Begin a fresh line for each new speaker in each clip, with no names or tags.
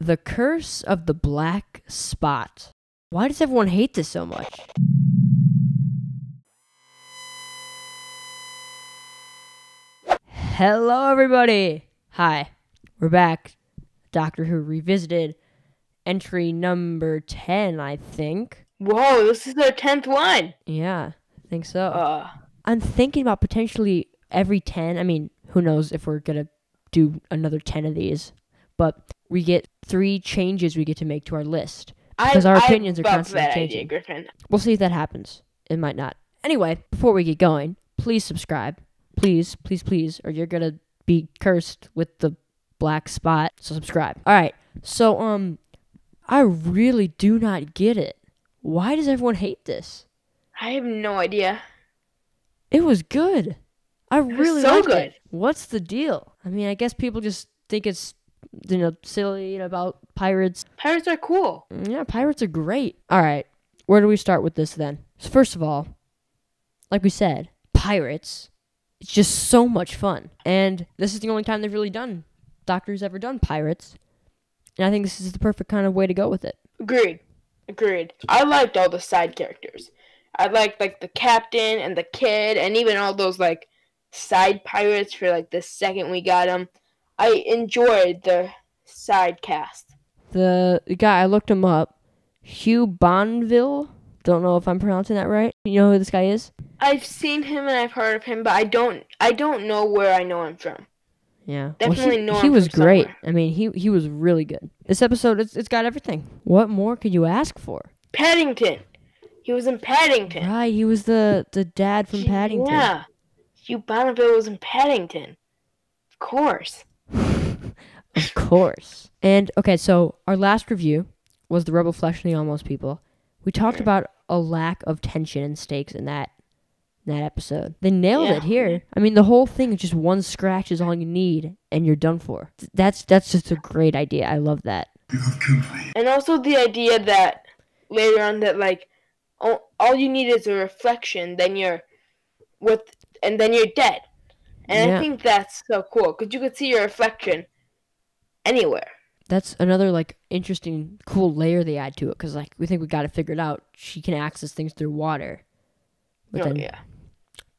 The Curse of the Black Spot. Why does everyone hate this so much? Hello, everybody. Hi, we're back. Doctor Who Revisited, entry number 10, I think.
Whoa, this is our 10th one.
Yeah, I think so. I'm thinking about potentially every 10. I mean, who knows if we're going to do another 10 of these. But we get 3 changes we get to make to our list. Because our opinions are constantly changing.
Idea, Griffin.
We'll see if that happens. It might not. Anyway, before we get going, please subscribe. Please, please, please, or you're going to be cursed with the black spot. So subscribe. All right. So, I really do not get it. Why does everyone hate this?
I have no idea.
It was good. I really liked
good.
it. What's the deal? I mean, I guess people just think it's, silly about pirates.
Pirates are cool.
Yeah, pirates are great. All right. Where do we start with this then? So first of all, like we said, pirates. It's just so much fun. And this is the only time they've really done, Doctor's ever done pirates. And I think this is the perfect kind of way to go with it.
Agreed. I liked all the side characters. I liked, the captain and the kid and even all those, side pirates for, the second we got them. I enjoyed the side cast.
The guy, I looked him up, Hugh Bonneville. Don't know if I'm pronouncing that right. You know who this guy is?
I've seen him and I've heard of him, but I don't know where I know him from.
Yeah,
definitely know him.
He was
from
great.
Somewhere.
I mean, he was really good. This episode, it's got everything. What more could you ask for?
Paddington. He was in Paddington.
Right, he was the dad from Paddington.
Yeah, Hugh Bonneville was in Paddington. Of course.
Of course. And, okay, so our last review was The Rebel Flesh and the Almost People. We talked about a lack of tension and stakes in that episode. They nailed it here. I mean, the whole thing is just one scratch is all you need, and you're done for. That's just a great idea. I love that.
And also the idea that later on that, all you need is a reflection, then you're dead. And I think that's so cool, because you could see your reflection anywhere. It's
another, interesting, cool layer they add to it, because, we think we got it figured out. She can access things through water. But then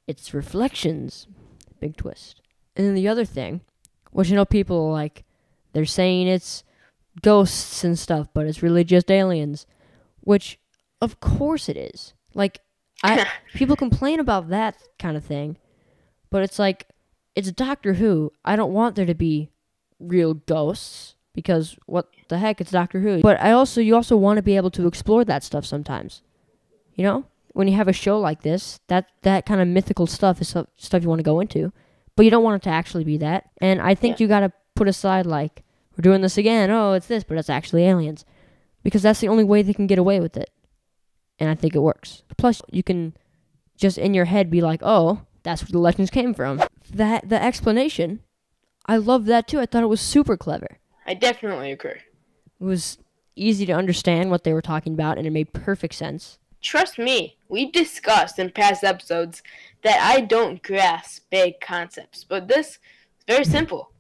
it's reflections. Big twist. And then the other thing, which people, they're saying it's ghosts and stuff, but it's really just aliens. Which, of course it is. People complain about that kind of thing, but it's it's Doctor Who. I don't want there to be real ghosts, because what the heck, it's Doctor Who. But you also want to be able to explore that stuff sometimes. You know? When you have a show like this, that kind of mythical stuff is stuff you want to go into. But you don't want it to actually be that. And I think you got to put aside, we're doing this again. Oh, it's this, but it's actually aliens. Because that's the only way they can get away with it. And I think it works. Plus, you can just in your head be like, oh, that's where the legends came from. The explanation, I love that too. I thought it was super clever.
I definitely agree.
It was easy to understand what they were talking about, and it made perfect sense.
Trust me, we discussed in past episodes that I don't grasp big concepts, but this is very simple,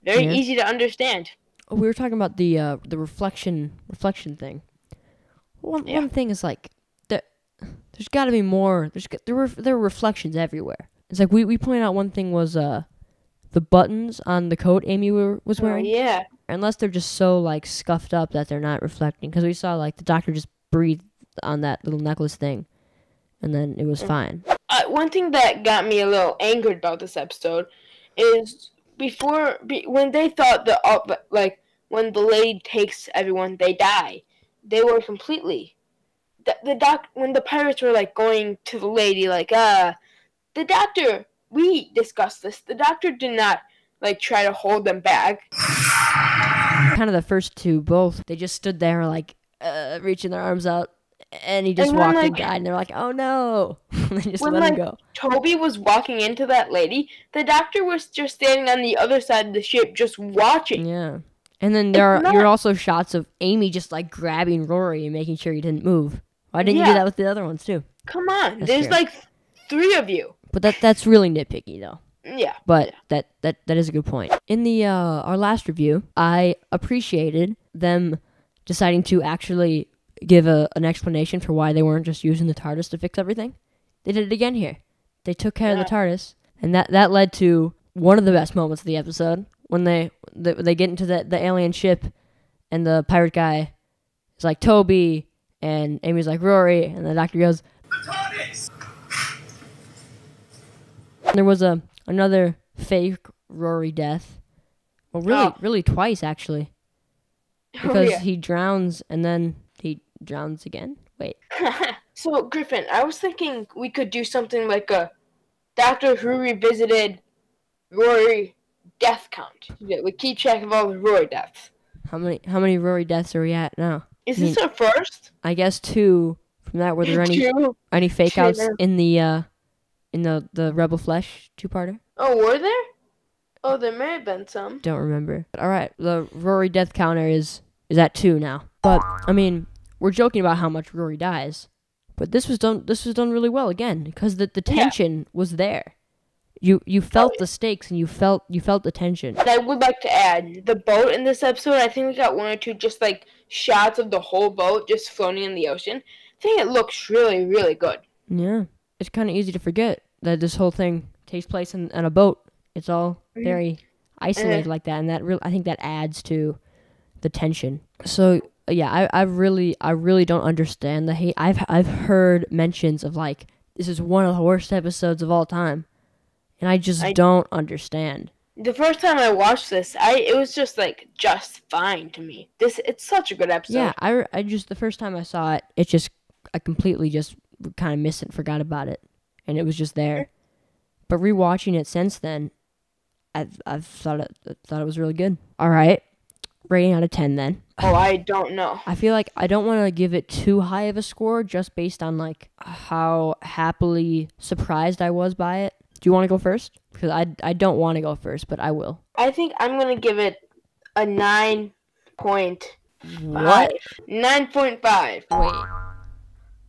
very easy to understand.
Oh, we were talking about the reflection thing. One thing is there's got to be more. There were reflections everywhere. It's we pointed out one thing was the buttons on the coat Amy was wearing.
Oh, yeah.
Unless they're just so scuffed up that they're not reflecting, because we saw the doctor just breathed on that little necklace thing, and then it was fine.
One thing that got me a little angered about this episode is when they thought when the lady takes everyone, they die. They were completely when the pirates were going to the lady the doctor. We discussed this. The doctor did not try to hold them back.
Kind of the first two both. They just stood there reaching their arms out. And he just walked and died, and they're like, oh no. They just let him go.
Toby was walking into that lady, the doctor was just standing on the other side of the ship just watching.
Yeah. And then there are also shots of Amy just grabbing Rory and making sure he didn't move. Why didn't you do that with the other ones too?
Come on. There's 3 of you.
But that's really nitpicky though.
Yeah.
But that is a good point. In the our last review, I appreciated them deciding to actually give an explanation for why they weren't just using the TARDIS to fix everything. They did it again here. They took care of the TARDIS, and that led to one of the best moments of the episode when they get into the alien ship, and the pirate guy is like Toby, and Amy's like Rory, and the doctor goes, "The TARDIS!" And there was another fake Rory death. Well, really twice actually, because he drowns and then he drowns again. Wait.
So Griffin, I was thinking we could do something like a Doctor Who Revisited Rory death count. Yeah, we keep track of all the Rory deaths.
How many Rory deaths are we at now?
Is this our first?
I guess 2. From that, were there any fake outs in the Rebel Flesh 2-parter?
Oh, were there? Oh, there may have been some.
Don't remember. All right, the Rory death counter is at 2 now. But I mean, we're joking about how much Rory dies, but this was done really well again because the tension was there. You felt the stakes and you felt the tension.
And I would like to add the boat in this episode. I think we got 1 or 2 just like shots of the whole boat just floating in the ocean. I think it looks really, really good.
Yeah, it's kind of easy to forget that this whole thing takes place in a boat. It's all very isolated like that, and I think that adds to the tension. So yeah, I really don't understand the hate. I've heard mentions of like this is one of the worst episodes of all time, and I just don't understand.
The first time I watched this, it was just like just fine to me. It's such a good episode.
Yeah, I just the first time I saw it, I completely just kind of missed it, forgot about it, and it was just there. But rewatching it since then, I've thought it was really good. All right, rating out of 10 then.
Oh, I don't know.
I feel like I don't want to give it too high of a score just based on like how happily surprised I was by it. Do you want to go first? Because I don't want to go first, but I will.
I think I'm gonna give it a 9.5.
What?
9.5.
Wait.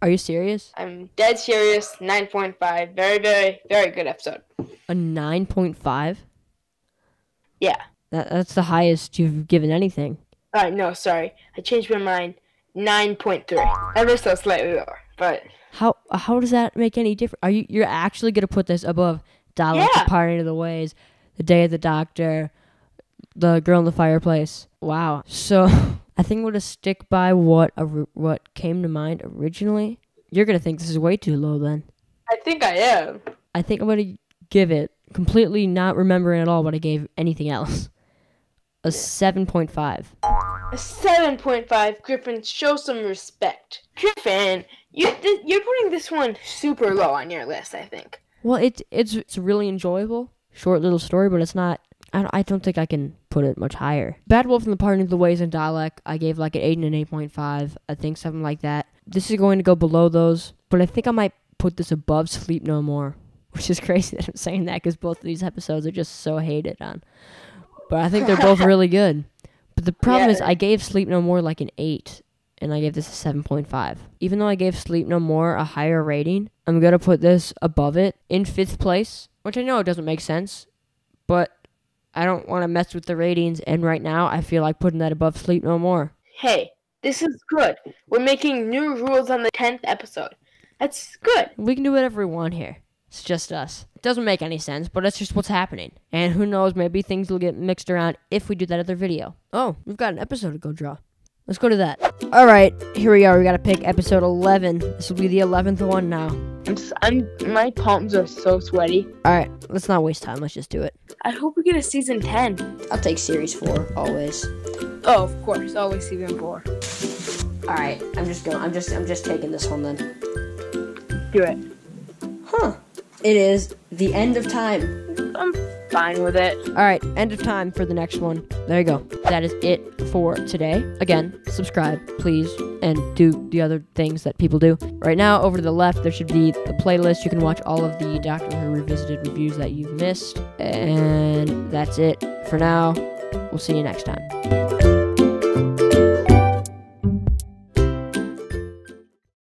Are you serious?
I'm dead serious. 9.5. Very, very, very good episode.
A 9.5?
Yeah.
That's the highest you've given anything.
No, sorry. I changed my mind. 9.3. Ever so slightly lower, but...
How does that make any difference? You're actually going to put this above Dalek, The Parting of the Ways, The Day of the Doctor, The Girl in the Fireplace? Wow. So... I think I'm going to stick by what came to mind originally. You're going to think this is way too low then.
I think I am.
I think I'm going to give it, completely not remembering at all what I gave anything else, a 7.5.
A 7.5. Griffin, show some respect. Griffin, you're putting this one super low on your list, I think.
Well, it's really enjoyable, short little story, but it's not... I don't think I can put it much higher. Bad Wolf and the Parting of the Ways and Dalek, I gave like an 8 and an 8.5. I think something like that. This is going to go below those, but I think I might put this above Sleep No More, which is crazy that I'm saying that because both of these episodes are just so hated on. But I think they're both really good. But the problem is I gave Sleep No More like an 8, and I gave this a 7.5. Even though I gave Sleep No More a higher rating, I'm going to put this above it in 5th place, which I know it doesn't make sense, but I don't want to mess with the ratings, and right now I feel like putting that above Sleep No More.
Hey, this is good. We're making new rules on the 10th episode. That's good.
We can do whatever we want here. It's just us. It doesn't make any sense, but it's just what's happening. And who knows, maybe things will get mixed around if we do that other video. Oh, we've got an episode to go draw. Let's go to that. All right, here we are. We got to pick episode 11. This will be the 11th one now.
My palms are so sweaty.
All right, let's not waste time. Let's just do it.
I hope we get a season 10.
I'll take series 4 always.
Oh, of course, always season 4.
All right, I'm just taking this one then.
Do it.
Huh. It is the end of time.
I'm fine with it.
All right, end of time for the next one. There you go. That is it for today. Again, subscribe, please, and do the other things that people do. Right now, over to the left, there should be the playlist. You can watch all of the Doctor Who Revisited reviews that you've missed. And that's it for now. We'll see you next time.